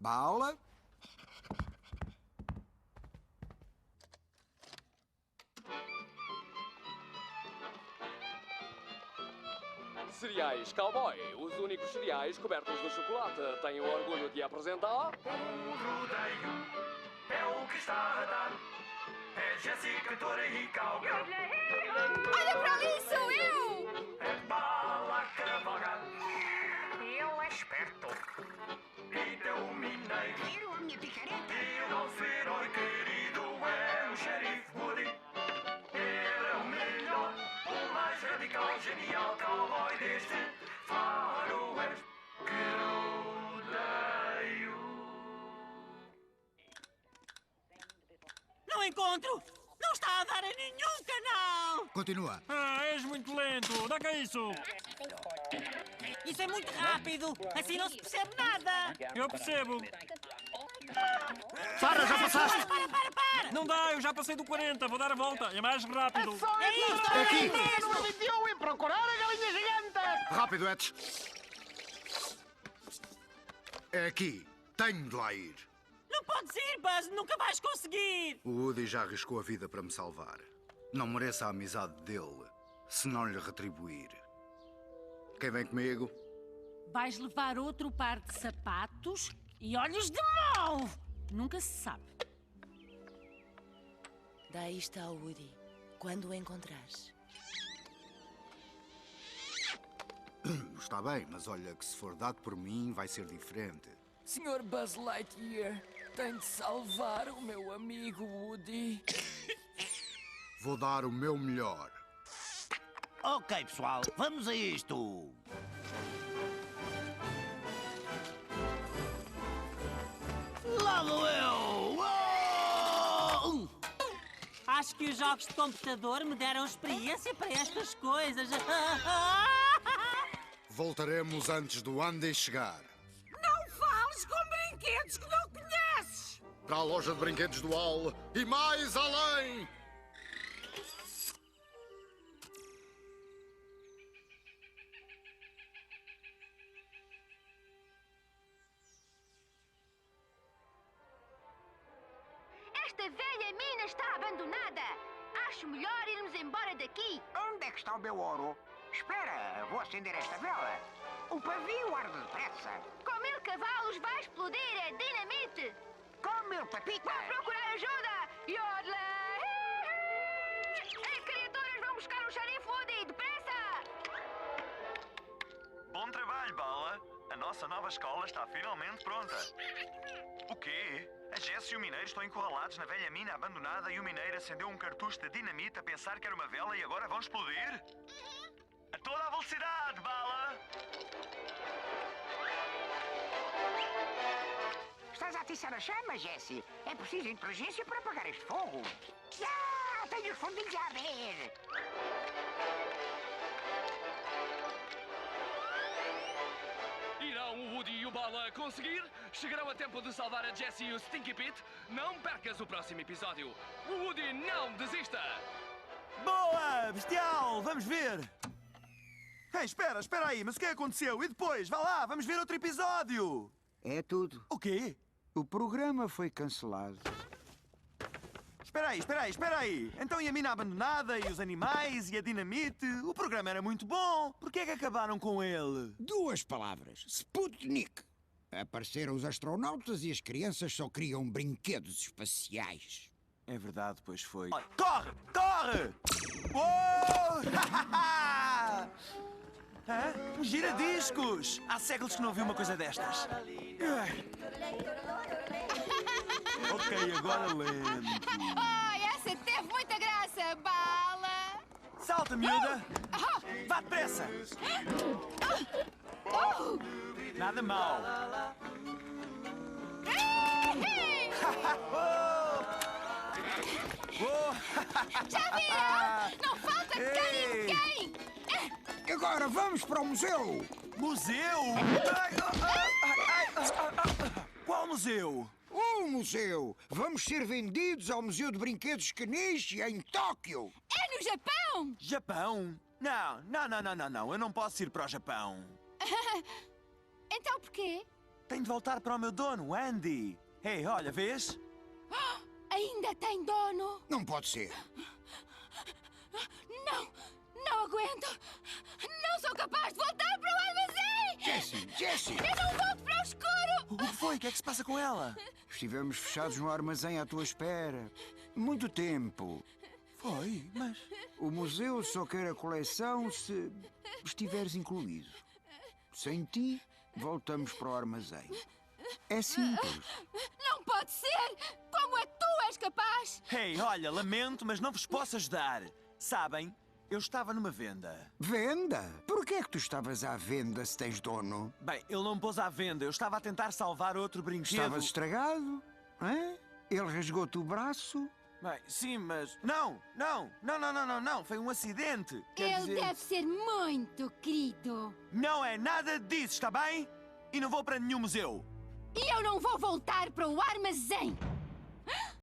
Bala. Cereais Cowboy, os únicos cereais cobertos de chocolate. Tenho o orgulho de apresentar... O rodeio é o que está a dar. É Jessie, cantora e cowgirl. Olha para ali, sou eu! É Bala a cavalgar. Ele é esperto. E tem um mineiro. Viram a minha picareta? E o nosso herói querido é o xerife Woody. Ele é o melhor, o mais radical, genial cowboy deste faroeste que rodeio. Não encontro! Não está a dar a nenhum canal! Continua. És muito lento. Dá cá isso. Isso é muito rápido! Assim não se percebe nada! Eu percebo. Para, já passaste! Para! Não dá, eu já passei do 40. Vou dar a volta. É mais rápido. É isto! É aqui! Número 21 e procurar a galinha gigante! Rápido, Eds. É aqui. Tenho de lá ir. Não podes ir, Buzz! Nunca vais conseguir! O Woody já arriscou a vida para me salvar. Não mereço a amizade dele se não lhe retribuir. Quem vem comigo? Vais levar outro par de sapatos e olhos de mão! Nunca se sabe. Daí está o Woody. Quando o encontrares. Está bem, mas olha que se for dado por mim vai ser diferente. Senhor Buzz Lightyear, tem de salvar o meu amigo Woody. Vou dar o meu melhor. Ok, pessoal, vamos a isto. Lá vou eu! Uou! Acho que os jogos de computador me deram experiência para estas coisas. Voltaremos antes do Andy chegar. Não fales com brinquedos que não conheces! Para a loja de brinquedos do Al e mais além! Esta velha mina está abandonada. Acho melhor irmos embora daqui. Onde é que está o meu ouro? Espera, vou acender esta vela. O pavio arde depressa. Com 1000 cavalos vai explodir a dinamite. Com 1000 papitas. Vou procurar ajuda. Yodla! As criaturas vão buscar o xerife Woody. Depressa! Bom trabalho, Bala. A nossa nova escola está finalmente pronta. O quê? A Jess e o Mineiro estão encurralados na velha mina abandonada e o Mineiro acendeu um cartucho de dinamite a pensar que era uma vela e agora vão explodir? A toda a velocidade, Bala! Estás a atiçar a chama, Jessie. É preciso inteligência para apagar este fogo. Ah, tenho os fundinhos a ver. Irão o Woody e o Bala conseguir? Chegarão a tempo de salvar a Jessie e o Stinky Pete? Não percas o próximo episódio. O Woody não desista! Boa! Bestial! Vamos ver! Ei, espera aí, mas o que aconteceu? E depois? Vá lá, vamos ver outro episódio! É tudo. O quê? O programa foi cancelado. Espera aí! Então e a mina abandonada, e os animais, e a dinamite? O programa era muito bom! Porquê é que acabaram com ele? 2 palavras. Sputnik. Apareceram os astronautas e as crianças só queriam brinquedos espaciais. É verdade, pois foi. Corre! Corre! Uou! Hã? Um giradiscos! Há séculos que não vi uma coisa destas. Ok, agora lento. Oh, essa teve muita graça, Bala! Salta, miúda! Vá depressa! Nada mal. Já viram? Não falta quem ninguém! Agora vamos para o museu! Museu? Qual museu? O museu! Vamos ser vendidos ao Museu de Brinquedos Kenichi em Tóquio! É no Japão! Japão? Não, eu não posso ir para o Japão. Então porquê? Tenho de voltar para o meu dono, Andy. Ei, olha, vês? Ainda tem dono? Não pode ser. Não aguento. Não sou capaz de voltar para o armazém. Jessie! Eu não volto para o escuro. O que foi? O que é que se passa com ela? Estivemos fechados no armazém à tua espera. Muito tempo. Foi, mas... O museu só quer a coleção se estiveres incluído. Sem ti, voltamos para o armazém. É simples. Não pode ser. Como é que tu és capaz? Ei, olha, lamento, mas não vos posso ajudar. Sabem, eu estava numa venda. Venda? Por que é que tu estavas à venda se tens dono? Bem, ele não me pôs à venda. Eu estava a tentar salvar outro brinquedo. Estavas estragado? Hã? Ele rasgou-te o braço? Bem, sim, mas... Não. Foi um acidente. Quer Ele dizer... deve ser muito querido. Não é nada disso, está bem? E não vou para nenhum museu. E eu não vou voltar para o armazém.